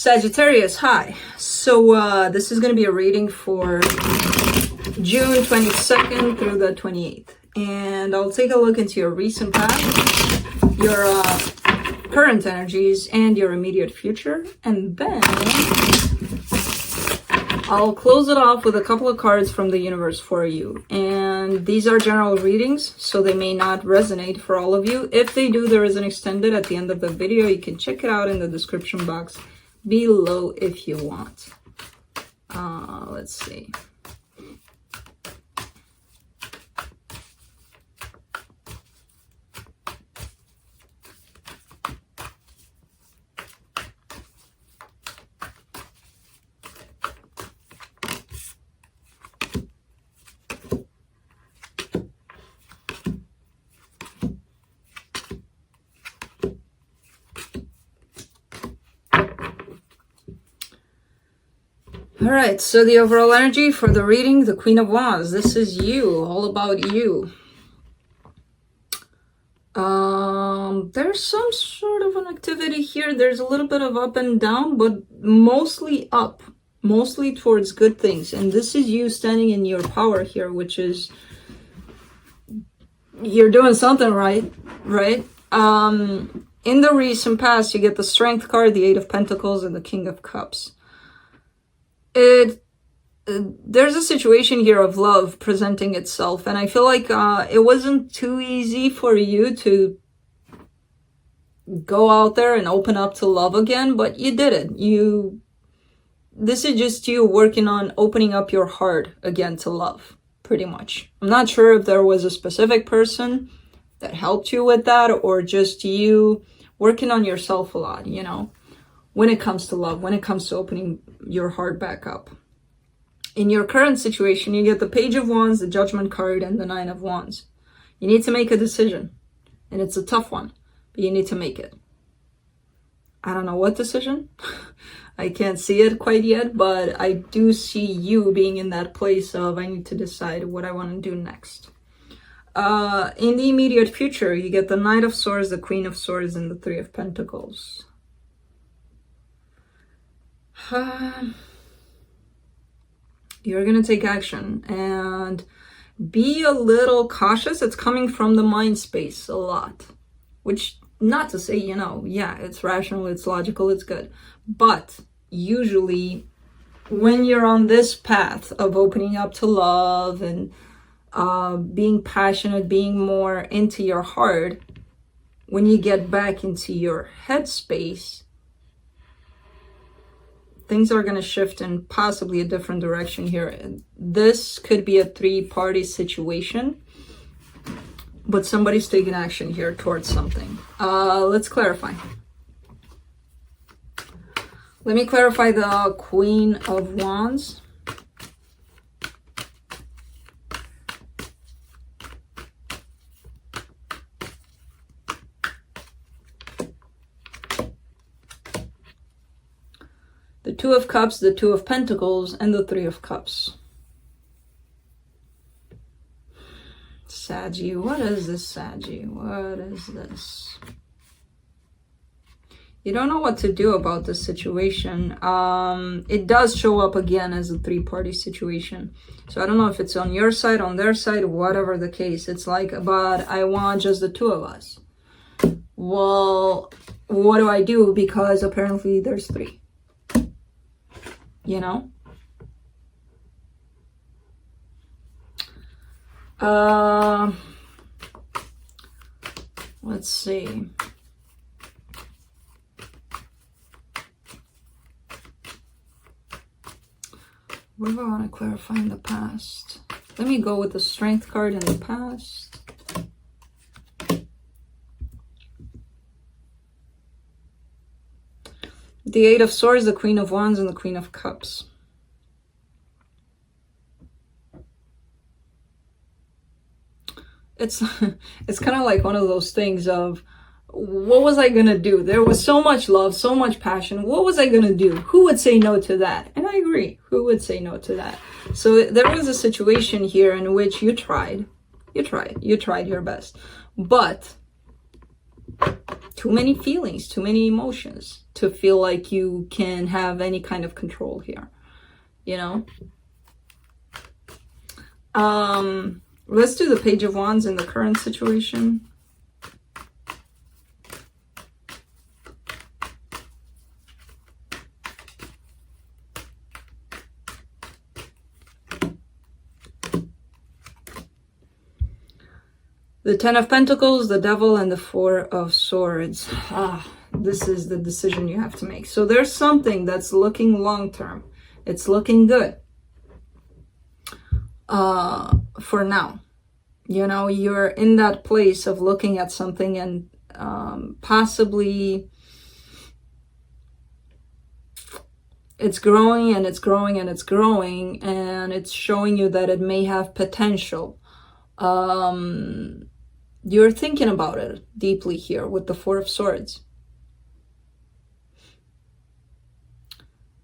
Sagittarius, hi. So this is going to be a reading for June 22nd through the 28th. And I'll take a look into your recent past, your current energies, and your immediate future. And then I'll close it off with a couple of cards from the universe for you. And these are general readings, so they may not resonate for all of you. If they do, there is an extended at the end of the video. You can check it out in the description box below if you want. Let's see. All right, so the overall energy for the reading, the Queen of Wands. This is you, all about you. There's some sort of an activity here. There's a little bit of up and down, but mostly up, mostly towards good things. And this is you standing in your power here, which is you're doing something right? In the recent past, you get the Strength card, the Eight of Pentacles, and the King of Cups. There's a situation here of love presenting itself, and I feel like it wasn't too easy for you to go out there and open up to love again, but you did it. This is just you working on opening up your heart again to love, pretty much. I'm not sure if there was a specific person that helped you with that, or just you working on yourself a lot, you know, when it comes to love, when it comes to opening your heart back up. In your current situation, you get the Page of Wands, the Judgment card, and the Nine of Wands. You need to make a decision, and it's a tough one, but you need to make it. I don't know what decision. I can't see it quite yet, but I do see you being in that place of I need to decide what I want to do next. In the immediate future, you get the Knight of Swords, the Queen of Swords, and the Three of Pentacles. You're gonna take action and be a little cautious. It's coming from the mind space a lot, which, not to say, you know, yeah, it's rational, it's logical, it's good, but usually when you're on this path of opening up to love and being passionate, being more into your heart, when you get back into your head space, things are going to shift in possibly a different direction here. This could be a three-party situation, but somebody's taking action here towards something. Let's clarify. Let me clarify the Queen of Wands. The Two of Cups, the Two of Pentacles, and the Three of Cups. Saggy, what is this, Saggy? What is this? You don't know what to do about this situation. It does show up again as a three-party situation. So I don't know if it's on your side, on their side, whatever the case. It's like, but I want just the two of us. Well, what do I do? Because apparently there's three. You know? Let's see. What do I want to clarify in the past? Let me go with the Strength card in the past. The Eight of Swords, the Queen of Wands, and the Queen of Cups. It's kind of like one of those things of, what was I gonna do? There was so much love, so much passion. What was I gonna do? Who would say no to that? And I agree. Who would say no to that? So there was a situation here in which you tried your best, but too many feelings, too many emotions to feel like you can have any kind of control here, you know? Let's do the Page of Wands in the current situation. The Ten of Pentacles, the Devil, and the Four of Swords. This is the decision you have to make. So there's something that's looking long-term. It's looking good. For now. You know, you're in that place of looking at something and possibly it's growing and it's growing and it's growing, and it's showing you that it may have potential. You're thinking about it deeply here with the Four of Swords.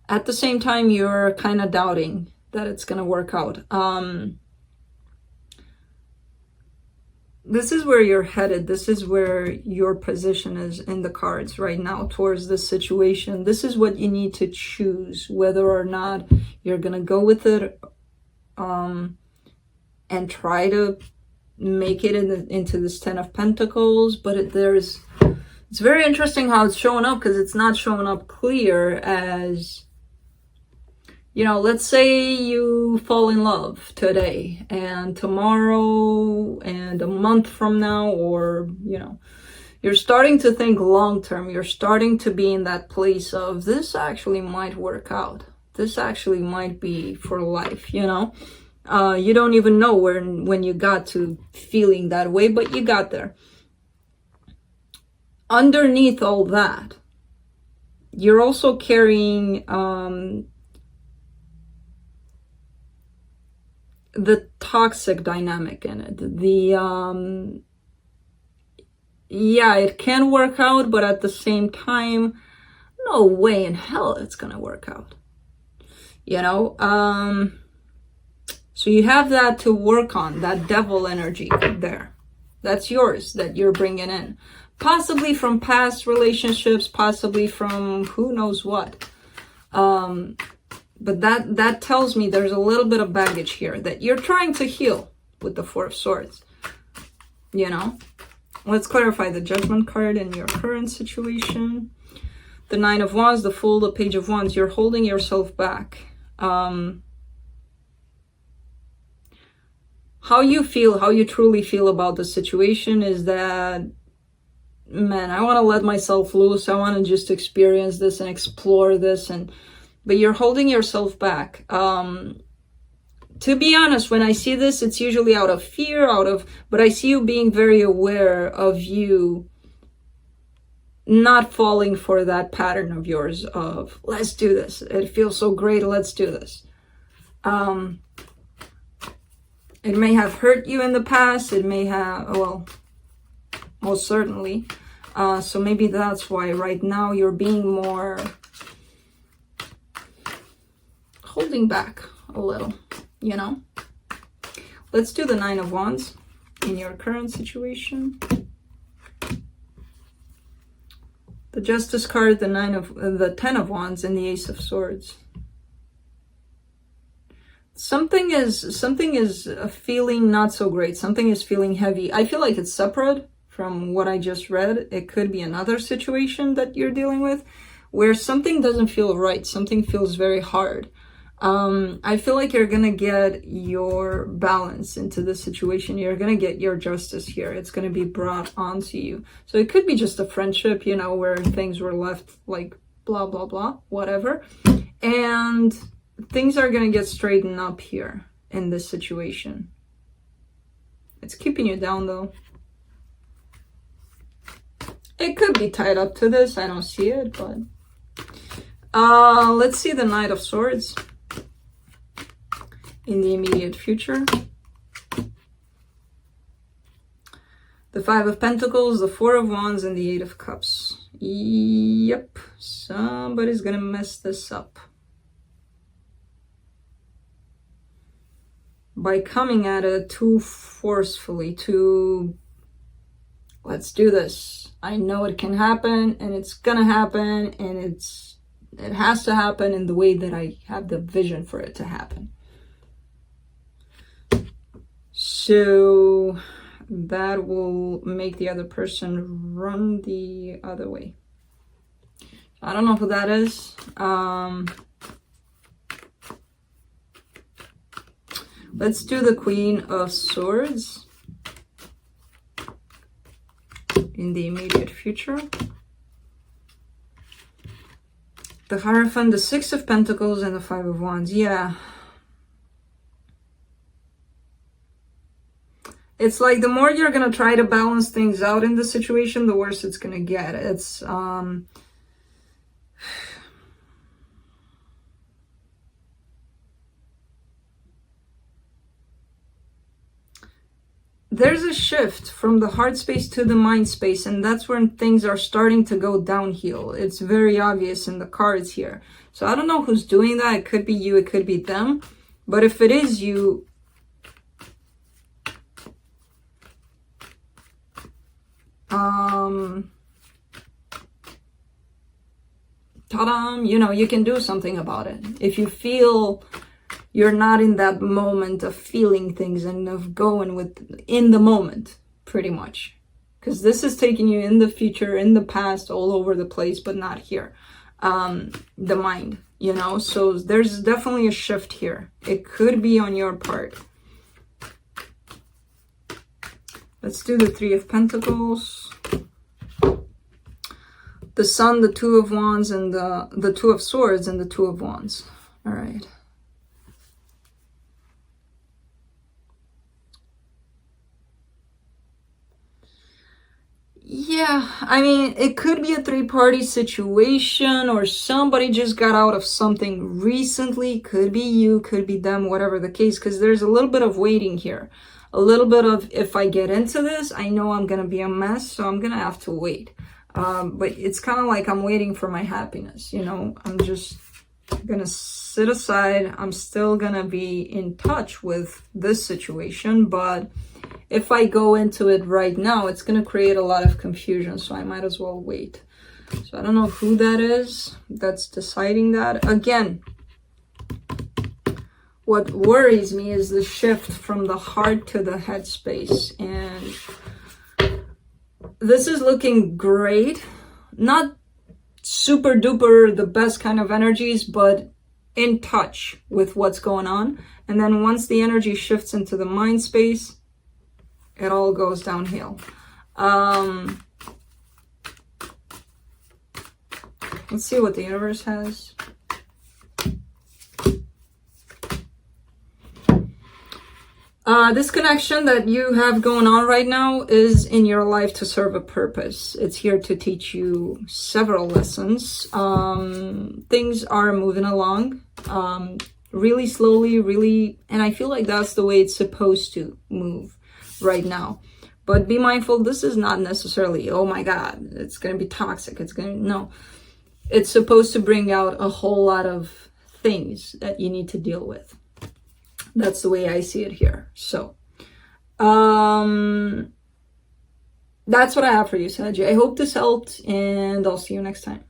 At the same time, you're kind of doubting that it's going to work out. This is where you're headed. This is where your position is in the cards right now towards this situation. This is what you need to choose, whether or not you're going to go with it and try to make it into this Ten of Pentacles. But it's very interesting how it's showing up, because it's not showing up clear as, you know, let's say you fall in love today, and tomorrow and a month from now, or, you know, you're starting to think long term. You're starting to be in that place of, this actually might work out. This actually might be for life, you know. You don't even know when you got to feeling that way, but you got there. Underneath all that, you're also carrying the toxic dynamic in it. Yeah, it can work out, but at the same time, no way in hell it's gonna work out. You know, so you have that to work on, that devil energy there. That's yours, that you're bringing in. Possibly from past relationships, possibly from who knows what. But that tells me there's a little bit of baggage here that you're trying to heal with the Four of Swords. You know? Let's clarify the Judgment card in your current situation. The Nine of Wands, the Fool, the Page of Wands. You're holding yourself back. How you feel, how you truly feel about the situation is that, man, I want to let myself loose. I want to just experience this and explore this, but you're holding yourself back. To be honest, when I see this, it's usually out of fear, but I see you being very aware of you not falling for that pattern of yours of, let's do this. It feels so great. Let's do this. It may have hurt you in the past. It may have, well, most certainly. So maybe that's why right now you're being more holding back a little, you know. Let's do the Nine of Wands in your current situation. The Justice card, the Ten of Wands, and the Ace of Swords. Something is feeling not so great. Something is feeling heavy. I feel like it's separate from what I just read. It could be another situation that you're dealing with where something doesn't feel right. Something feels very hard. I feel like you're gonna get your balance into this situation. You're gonna get your justice here. It's gonna be brought onto you. So it could be just a friendship, you know, where things were left like blah, blah, blah, whatever. And things are gonna get straightened up here in this situation. It's keeping you down though. It could be tied up to this. I don't see it, but let's see the Knight of Swords in the immediate future. The Five of Pentacles, the Four of Wands, and the Eight of Cups. Yep, somebody's gonna mess this up by coming at it too forcefully, too let's do this. I know it can happen, and it's gonna happen, and it has to happen in the way that I have the vision for it to happen. So that will make the other person run the other way. I don't know who that is. Let's do the Queen of Swords in the immediate future. The Hierophant, the Six of Pentacles, and the Five of Wands. Yeah. It's like the more you're going to try to balance things out in the situation, the worse it's going to get. It's, there's a shift from the heart space to the mind space, and that's when things are starting to go downhill. It's very obvious in the cards here. So I don't know who's doing that. It could be you, it could be them. But if it is you, ta-da, you know, you can do something about it. If you feel you're not in that moment of feeling things and of going with in the moment, pretty much. Because this is taking you in the future, in the past, all over the place, but not here. The mind, you know, so there's definitely a shift here. It could be on your part. Let's do the Three of Pentacles. The Sun, the Two of Wands, and the Two of Swords, and the Two of Wands. All right. Yeah, I mean, it could be a three-party situation, or somebody just got out of something recently. Could be you, could be them, whatever the case, because there's a little bit of waiting here. A little bit of, if I get into this, I know I'm going to be a mess, so I'm going to have to wait. But it's kind of like I'm waiting for my happiness, you know. I'm just going to sit aside. I'm still going to be in touch with this situation, but if I go into it right now, it's going to create a lot of confusion, so I might as well wait. So I don't know who that is that's deciding that. Again, what worries me is the shift from the heart to the head space. And this is looking great. Not super duper the best kind of energies, but in touch with what's going on. And then once the energy shifts into the mind space, it all goes downhill. Let's see what the universe has. This connection that you have going on right now is in your life to serve a purpose. It's here to teach you several lessons. Things are moving along really slowly, really, and I feel like that's the way it's supposed to move right now. But be mindful, this is not necessarily, oh my God, it's going to be toxic. No. It's supposed to bring out a whole lot of things that you need to deal with. That's the way I see it here. So, that's what I have for you, Sagi. I hope this helped, and I'll see you next time.